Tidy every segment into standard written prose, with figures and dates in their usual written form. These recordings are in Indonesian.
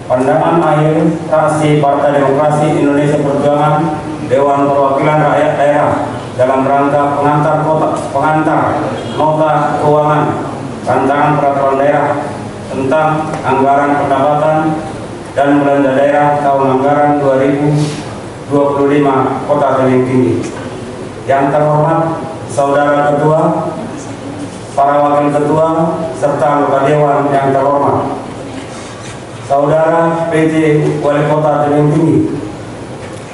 pandangan akhir fraksi Partai Demokrasi Indonesia Perjuangan Dewan Perwakilan Rakyat Daerah dalam rangka pengantar nota keuangan rancangan peraturan daerah tentang anggaran pendapatan dan belanja daerah tahun anggaran 2025 Kota Tebing Tinggi. Yang terhormat Saudara Ketua, para Wakil Ketua, serta anggota Dewan yang terhormat, Saudara PJ Wali Kota Tebing Tinggi,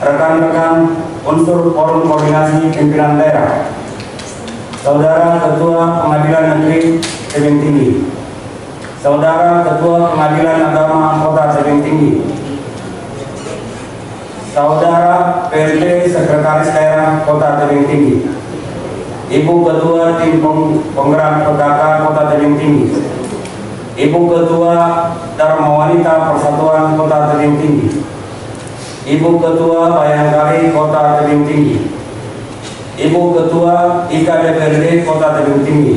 rekan-rekan unsur Forum Koordinasi Pimpinan Daerah, Saudara Ketua Pengadilan Negeri Tebing Tinggi, Saudara Ketua Pengadilan Agama Kota Tebing Tinggi, Saudara PLT Sekretaris Daerah Kota Tebing Tinggi, Ibu Ketua Tim Penggerak PKK Kota Tebing Tinggi, Ibu Ketua Dharma Wanita Persatuan Kota Tebing Tinggi, Ibu Ketua Bayangkari Kota Tebing Tinggi, Ibu Ketua IKDPRD Kota Tebing Tinggi,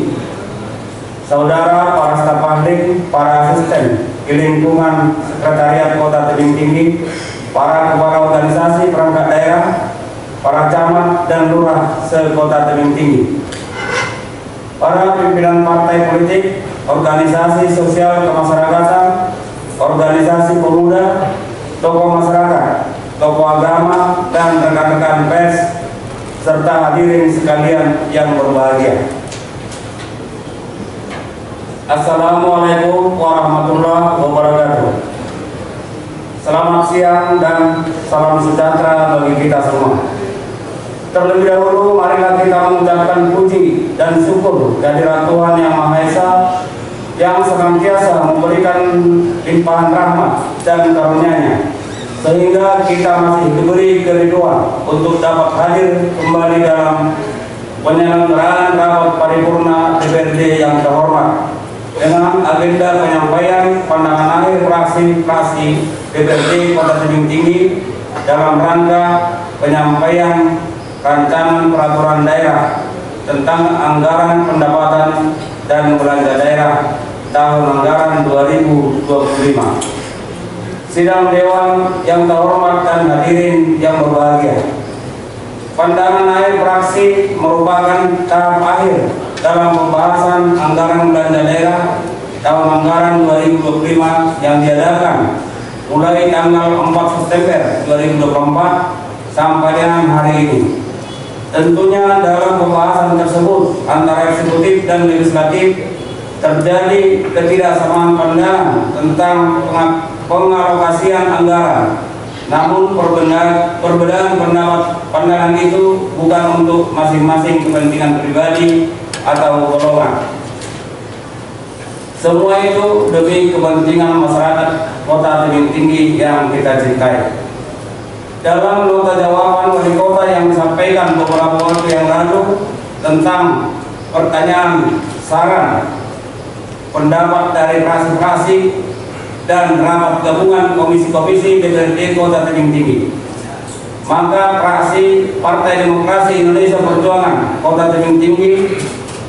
Saudara para staf ahli, para asisten di lingkungan Sekretariat Kota Tebing Tinggi, para kepala organisasi perangkat daerah, para camat dan lurah se-Kota Tebing Tinggi, para pimpinan partai politik, organisasi sosial kemasyarakatan, organisasi pemuda, tokoh masyarakat, tokoh agama, dan rekan-rekan pers, serta hadirin sekalian yang berbahagia. Assalamualaikum warahmatullahi wabarakatuh. Selamat siang dan salam sejahtera bagi kita semua. Terlebih dahulu, marilah kita mengucapkan puji dan syukur kehadirat Tuhan Yang Maha Esa yang senantiasa memberikan limpahan rahmat dan karunia-Nya, sehingga kita masih diberi keriduan untuk dapat hadir kembali dalam penyelenggaraan rapat paripurna DPRD yang terhormat dengan agenda penyampaian pandangan akhir fraksi DPRD Kota Tebing Tinggi dalam rangka penyampaian rancangan peraturan daerah tentang anggaran pendapatan dan belanja daerah tahun anggaran 2025. Sidang Dewan yang terhormat dan hadirin yang berbahagia, pandangan akhir fraksi merupakan tahap akhir dalam pembahasan anggaran belanja daerah tahun anggaran 2025 yang diadakan mulai tanggal 4 September 2024 sampai dengan hari ini. Tentunya dalam pembahasan tersebut antara eksekutif dan legislatif terjadi ketidaksamaan pandangan tentang pengalokasian anggaran. Namun perbedaan pandangan itu bukan untuk masing-masing kepentingan pribadi atau golongan. Semua itu demi kepentingan masyarakat Kota Tebing Tinggi yang kita cintai. Dalam nota jawaban wali kota yang disampaikan beberapa waktu yang lalu tentang pertanyaan, saran, pendapat dari fraksi-fraksi dan rapat gabungan komisi-komisi DPRD Kota Tebing Tinggi, maka fraksi Partai Demokrasi Indonesia Perjuangan Kota Tebing Tinggi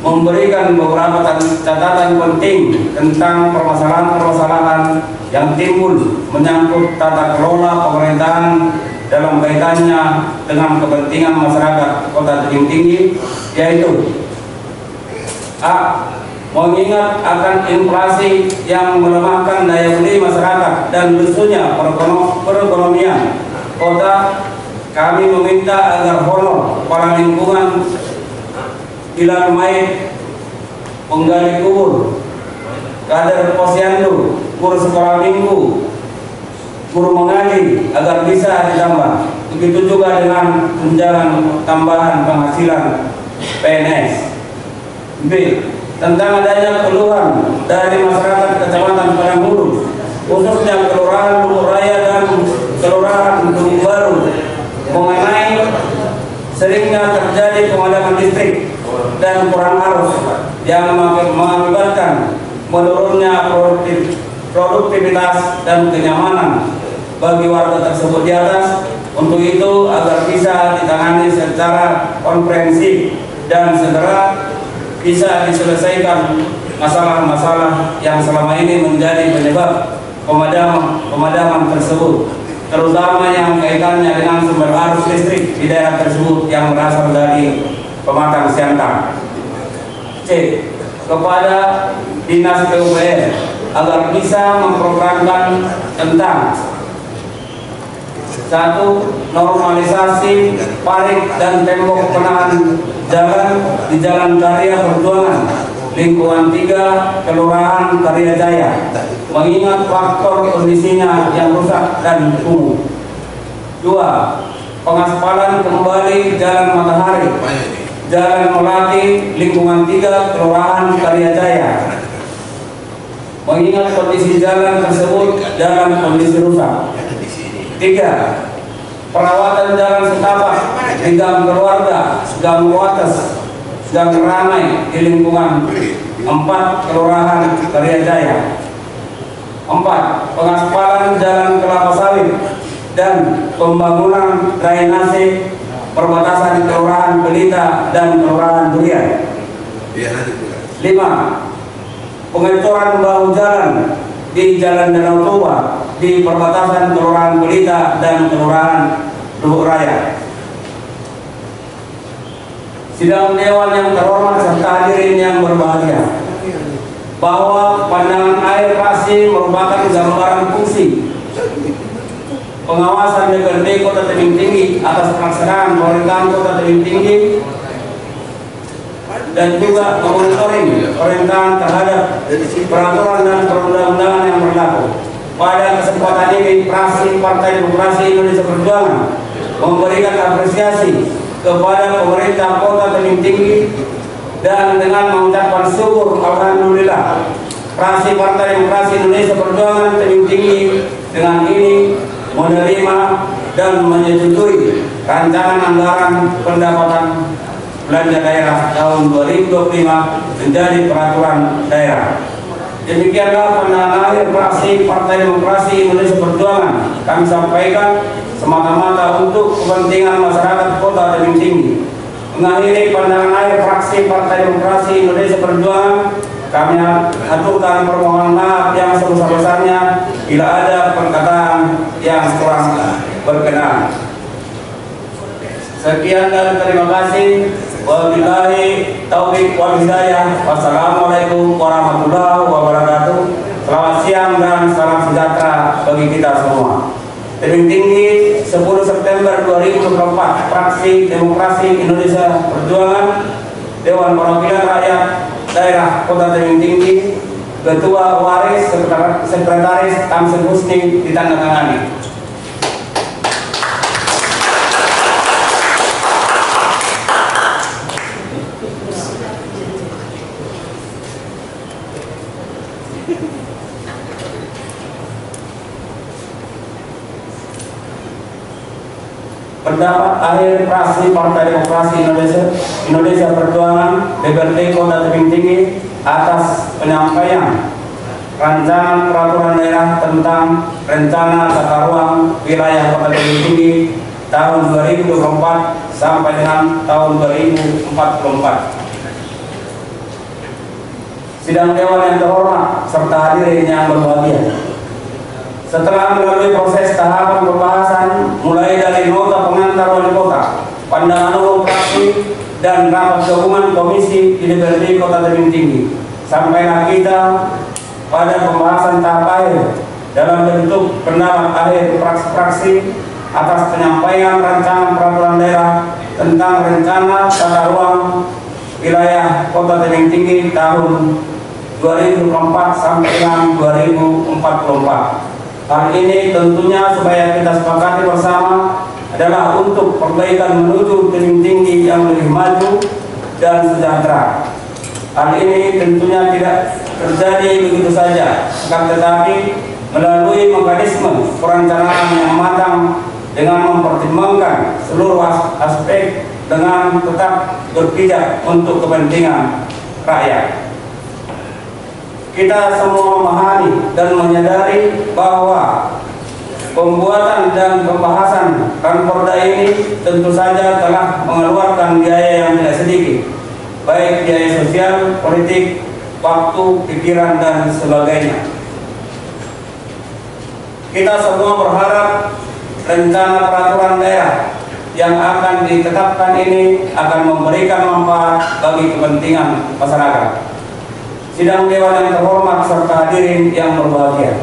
memberikan beberapa catatan penting tentang permasalahan-permasalahan yang timbul menyangkut tata kelola pemerintahan dalam kaitannya dengan kepentingan masyarakat Kota Tebing Tinggi, yaitu A. Mengingat akan inflasi yang melemahkan daya beli masyarakat dan lesunya perekonomian kota, kami meminta agar honor para lingkungan Hilal Maid, penggali kubur, kader posyandu, guru sekolah minggu, guru mengaji agar bisa ditambah. Begitu juga dengan tunjangan tambahan penghasilan PNS. B. Tentang adanya keluhan dari masyarakat Kecamatan Padangburu, khususnya Kelurahan Luhur Raya dan Kelurahan Gunung Baru, mengenai seringnya terjadi pemadaman listrik dan kurang arus yang mengakibatkan menurunnya produktivitas dan kenyamanan bagi warga tersebut di atas. Untuk itu agar bisa ditangani secara komprehensif dan segera bisa diselesaikan masalah-masalah yang selama ini menjadi penyebab pemadaman tersebut, terutama yang kaitannya dengan sumber arus listrik di daerah tersebut yang berasal dari pematang siantar. C. Kepada Dinas PUPR agar bisa memprogramkan tentang 1. Normalisasi parit dan tembok penahan jalan di Jalan Karya Perjuangan lingkungan 3 Kelurahan Karya Jaya, mengingat faktor kondisinya yang rusak dan kumuh. 2. Pengaspalan kembali Jalan Matahari, Jalan Melati lingkungan 3 Kelurahan Karya Jaya, mengingat kondisi jalan tersebut dalam kondisi rusak. 3. Perawatan jalan setapak di gang keluarga, gang Wates, gang Ramai di lingkungan 4 Kelurahan Karya Jaya. 4. Pengaspalan jalan kelapa sawit dan pembangunan drainase perbatasan Kelurahan Pelita dan Kelurahan Durian. 5. Pengecoran bahu jalan di Jalan Danau Toba di perbatasan Kelurahan Pelita dan Kelurahan Lubuk Raya. Sidang Dewan yang terhormat serta hadirin yang berbahagia, bahwa pandangan air Rasi merupakan gambaran fungsi pengawasan DPRD Kota Tebing Tinggi atas pelaksanaan pemerintahan Kota Tebing Tinggi dan juga monitoring pemerintahan terhadap peraturan dan perundang-undangan yang berlaku. Pada kesempatan ini, fraksi Partai Demokrasi Indonesia Perjuangan memberikan apresiasi kepada pemerintah Kota Tebing Tinggi dan dengan mengucapkan syukur alhamdulillah fraksi Partai Demokrasi Indonesia Perjuangan Tebing Tinggi dengan ini menerima dan menyetujui rancangan anggaran pendapatan belanja daerah tahun 2025 menjadi peraturan daerah. Demikianlah pandangan akhir fraksi Partai Demokrasi Indonesia Perjuangan kami sampaikan semata-mata untuk kepentingan masyarakat Kota Tebing Tinggi. Mengakhiri pandangan akhir fraksi Partai Demokrasi Indonesia Perjuangan, kami aturkan permohonan maaf yang sebesar-besarnya bila ada perkataan yang kurang berkenan. Sekian dan terima kasih. Wabillahi taufiq wal hidayah. Wassalamualaikum warahmatullahi wabarakatuh. Selamat siang dan salam sejahtera bagi kita semua. Tebing Tinggi 10 September 2024, Fraksi Demokrasi Indonesia Perjuangan, Dewan Perwakilan Rakyat Daerah Kota Tebing Tinggi, Ketua Waris Sekretaris Tamsin Husni ditandatangani. Pendapat akhir fraksi Partai Demokrasi Indonesia Perjuangan DPRD Kota Tebing Tinggi atas penyampaian rancangan peraturan daerah tentang rencana tata ruang wilayah Kota Tebing Tinggi tahun 2024 sampai dengan tahun 2044. Sidang Dewan yang terhormat serta hadirin yang berbahagia, setelah melalui proses tahapan pembahasan mulai dari nota pengantar wali kota, pandangan umum fraksi dan rapat gabungan komisi di DPRD Kota Tebing Tinggi, sampailah kita pada pembahasan tahap akhir dalam bentuk pendapat akhir fraksi atas penyampaian rancangan peraturan daerah tentang rencana tata ruang wilayah Kota Tebing Tinggi tahun 2024 sampai dengan 2044. Hal ini tentunya supaya kita sepakati bersama adalah untuk perbaikan menuju Tebing Tinggi yang lebih maju dan sejahtera. Hal ini tentunya tidak terjadi begitu saja, akan tetapi melalui mekanisme perencanaan yang matang dengan mempertimbangkan seluruh aspek dengan tetap berpijak untuk kepentingan rakyat. Kita semua memahami dan menyadari bahwa pembuatan dan pembahasan Ranperda ini tentu saja telah mengeluarkan biaya yang tidak sedikit, baik biaya sosial, politik, waktu, pikiran, dan sebagainya. Kita semua berharap rencana peraturan daerah yang akan ditetapkan ini akan memberikan manfaat bagi kepentingan masyarakat. Sidang Dewan yang terhormat serta hadirin yang berbahagia,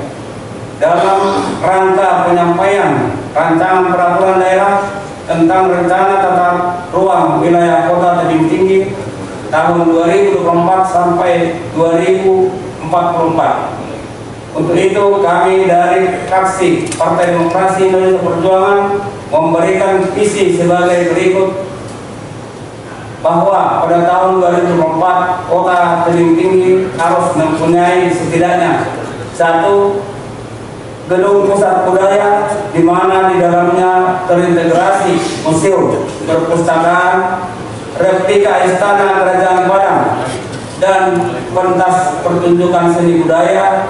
dalam rangka penyampaian rancangan peraturan daerah tentang rencana tata ruang wilayah Kota Tebing Tinggi tahun 2024 sampai 2044. Untuk itu kami dari fraksi Partai Demokrasi Indonesia Perjuangan memberikan visi sebagai berikut, bahwa pada tahun 2024 Kota Tebing Tinggi harus mempunyai setidaknya 1 gedung pusat budaya di mana di dalamnya terintegrasi museum, perpustakaan, replika istana kerajaan Padang, dan pentas pertunjukan seni budaya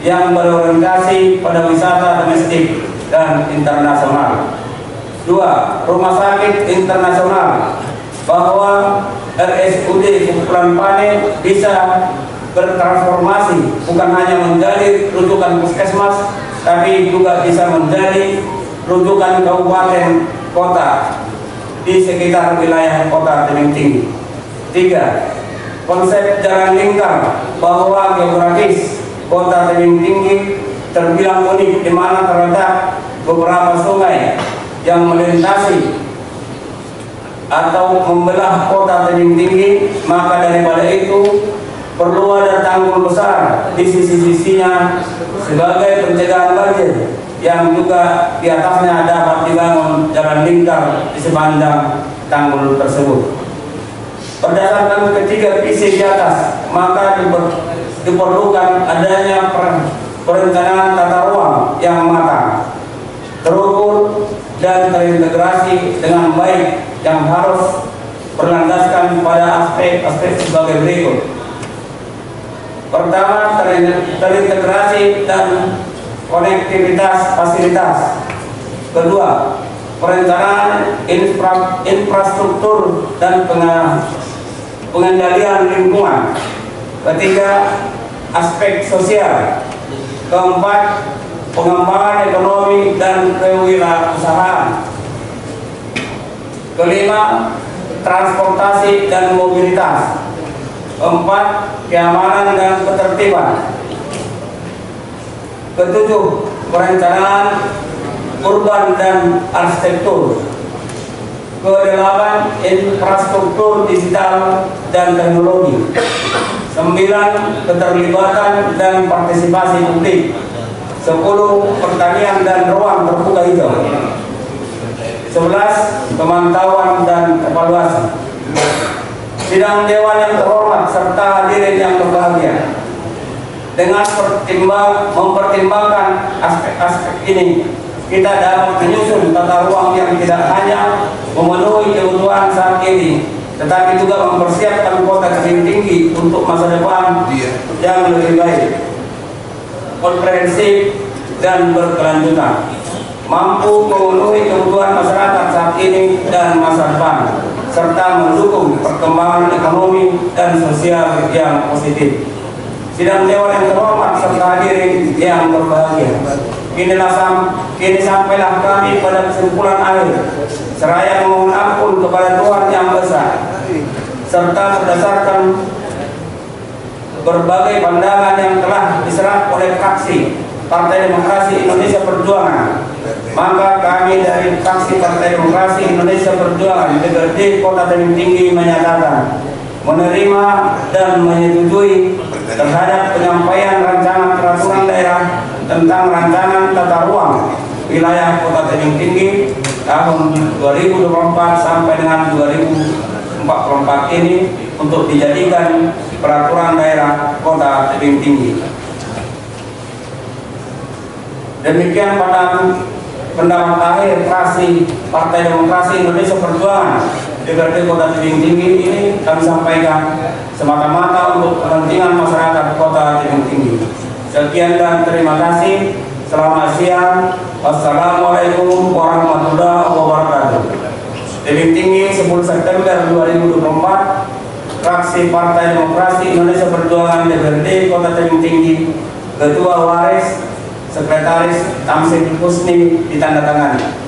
yang berorientasi pada wisata domestik dan internasional. 2. Rumah sakit internasional, bahwa RSUD Kumpulan Pane bisa bertransformasi bukan hanya menjadi rujukan puskesmas, tapi juga bisa menjadi rujukan kabupaten kota di sekitar wilayah Kota Tebing Tinggi. 3. Konsep jalan lingkar, bahwa geografis Kota Tebing Tinggi terbilang unik di mana terletak beberapa sungai yang melintasi atau membelah Kota Tebing Tinggi, maka daripada itu perlu ada tanggul besar di sisi-sisinya sebagai pencegahan banjir, yang juga di atasnya dapat dibangun jalan lingkar di sepanjang tanggul tersebut. Berdasarkan ketiga visi di atas, maka diperlukan adanya perencanaan tata ruang yang matang, terukur, dan terintegrasi dengan baik, yang harus berlandaskan pada aspek-aspek sebagai berikut. Pertama, terintegrasi dan konektivitas fasilitas. Kedua, perencanaan infrastruktur dan pengendalian lingkungan. Ketiga, aspek sosial. Keempat, pengembangan ekonomi dan kewirausahaan. Kelima, transportasi dan mobilitas. 4. Keamanan dan ketertiban. Ketujuh, perencanaan urban dan arsitektur. Kedelapan, infrastruktur digital dan teknologi. 9. Keterlibatan dan partisipasi publik. 10. Pertanian dan ruang terbuka hijau. 11. Pemantauan dan evaluasi. Sidang Dewan yang terhormat serta hadirin yang berbahagia, dengan mempertimbangkan aspek-aspek ini, kita dapat menyusun tata ruang yang tidak hanya memenuhi kebutuhan saat ini, tetapi juga mempersiapkan Kota Tebing Tinggi untuk masa depan yang lebih baik, komprehensif, dan berkelanjutan, mampu memenuhi kebutuhan masyarakat saat ini dan masa depan, serta mendukung perkembangan ekonomi dan sosial yang positif. Sidang Dewan yang terhormat serta hadirin yang berbahagia, kini sampailah kami pada kesimpulan akhir, seraya memohon ampun kepada Tuhan Yang Esa, serta berdasarkan berbagai pandangan yang telah diserap oleh fraksi Partai Demokrasi Indonesia Perjuangan, maka kami dari fraksi Partai Demokrasi Indonesia Perjuangan DPRD Kota Tebing Tinggi menyatakan menerima dan menyetujui terhadap penyampaian rancangan peraturan daerah tentang rancangan tata ruang wilayah Kota Tebing Tinggi tahun 2024 sampai dengan 2044 ini untuk dijadikan peraturan daerah Kota Tebing Tinggi. Demikian pendapat akhir fraksi Partai Demokrasi Indonesia Perjuangan DPRD Kota Tebing Tinggi ini kami sampaikan semata-mata untuk kepentingan masyarakat Kota Tebing Tinggi. Sekian dan terima kasih. Selamat siang. Wassalamualaikum warahmatullahi wabarakatuh. Tebing Tinggi 10 September 2024, fraksi Partai Demokrasi Indonesia Perjuangan DPRD Kota Tebing Tinggi, Ketua Waris Sekretaris Tamsin Husni ditandatangani.